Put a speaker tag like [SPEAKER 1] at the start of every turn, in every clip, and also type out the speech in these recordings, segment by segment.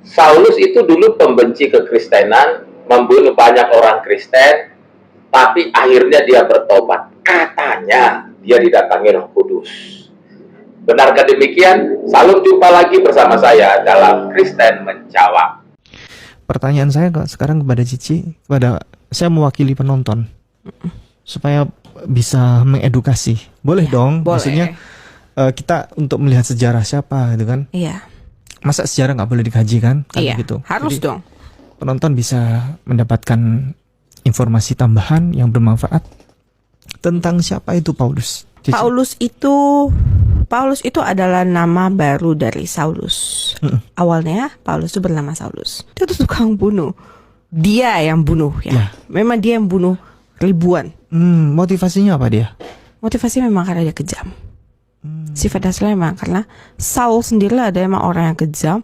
[SPEAKER 1] Saulus itu dulu pembenci kekristenan, membunuh banyak orang Kristen, tapi akhirnya dia bertobat. Katanya dia didatangi Roh Kudus. Benarkah demikian? Salam jumpa lagi bersama saya dalam Kristen Menjawab.
[SPEAKER 2] Pertanyaan saya sekarang kepada Cici, saya mewakili penonton, supaya bisa mengedukasi. Boleh ya, dong? Boleh. Maksudnya kita untuk melihat sejarah siapa gitu kan?
[SPEAKER 3] Iya.
[SPEAKER 2] Masa sejarah nggak boleh dikaji kan?
[SPEAKER 3] Iya,
[SPEAKER 2] gitu.
[SPEAKER 3] Harus
[SPEAKER 2] jadi,
[SPEAKER 3] dong.
[SPEAKER 2] Penonton bisa mendapatkan informasi tambahan yang bermanfaat tentang siapa itu Paulus. Cici.
[SPEAKER 3] Paulus itu adalah nama baru dari Saulus. Awalnya Paulus itu bernama Saulus. Dia tuh tukang bunuh. Dia yang bunuh ya. Memang dia yang bunuh ribuan.
[SPEAKER 2] Motivasinya apa dia?
[SPEAKER 3] Motivasinya memang karena dia kejam. Sifat dasarnya memang karena Saul sendiri ada memang orang yang kejam,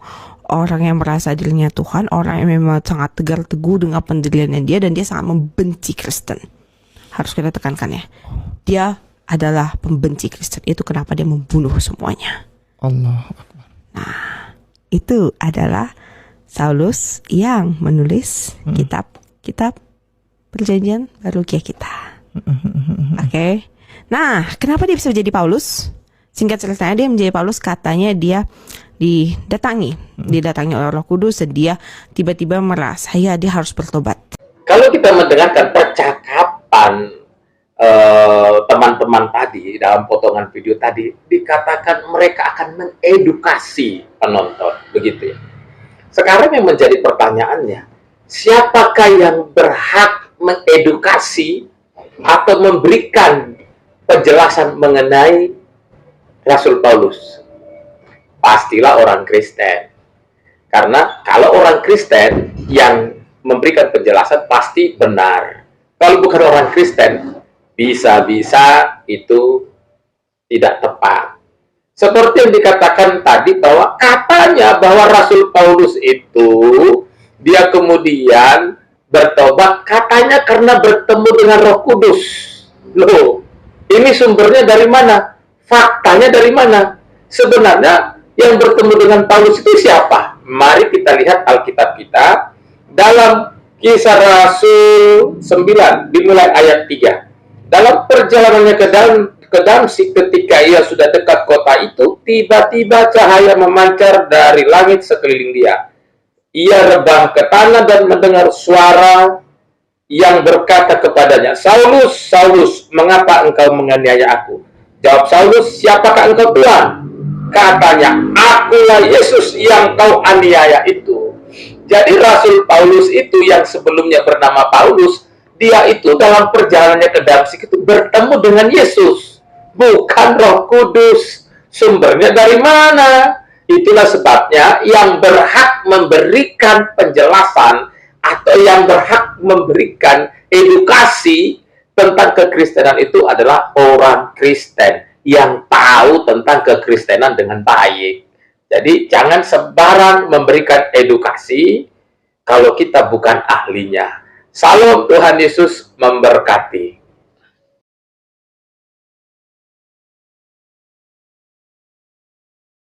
[SPEAKER 3] orang yang merasa dirinya Tuhan, orang yang memang sangat tegar teguh dengan pendiriannya dia, dan dia sangat membenci Kristen. Harus kita tekankan ya. Dia adalah pembenci Kristen. Itu kenapa dia membunuh semuanya.
[SPEAKER 2] Allah Akbar.
[SPEAKER 3] Nah, itu adalah Saulus yang menulis kitab Perjanjian Baru kita. Oke. Nah, kenapa dia bisa menjadi Paulus? Singkat ceritanya dia menjadi Paulus, katanya dia didatangi oleh Roh Kudus, dan dia tiba-tiba merasa dia harus bertobat.
[SPEAKER 1] Kalau kita mendengarkan percakapan teman-teman tadi dalam potongan video tadi, dikatakan mereka akan mengedukasi penonton, begitu ya. Sekarang yang menjadi pertanyaannya, siapakah yang berhak mengedukasi atau memberikan penjelasan mengenai Rasul Paulus? Pastilah orang Kristen. Karena kalau orang Kristen yang memberikan penjelasan pasti benar. Kalau bukan orang Kristen, bisa-bisa itu tidak tepat. Seperti yang dikatakan tadi bahwa katanya bahwa Rasul Paulus itu dia kemudian bertobat katanya karena bertemu dengan Roh Kudus. Loh, ini sumbernya dari mana? Faktanya dari mana? Sebenarnya yang bertemu dengan Paulus itu siapa? Mari kita lihat Alkitab kita dalam Kisah Rasul 9 dimulai ayat 3. Dalam perjalanannya ke Damsyik, ketika ia sudah dekat kota itu, tiba-tiba cahaya memancar dari langit sekeliling dia. Ia rebah ke tanah dan mendengar suara yang berkata kepadanya, "Saulus, Saulus, mengapa engkau menganiaya aku?" Jawab Saulus, "Siapakah engkau, Tuhan?" Katanya, "Akulah Yesus yang kau aniaya itu." Jadi Rasul Paulus itu yang sebelumnya bernama Paulus, dia itu dalam perjalanannya ke Damsyik itu bertemu dengan Yesus, bukan Roh Kudus. Sumbernya dari mana? Itulah sebabnya yang berhak memberikan penjelasan atau yang berhak memberikan edukasi tentang kekristenan itu adalah orang Kristen yang tahu tentang kekristenan dengan baik. Jadi jangan sembarang memberikan edukasi kalau kita bukan ahlinya. Salam, Tuhan Yesus memberkati.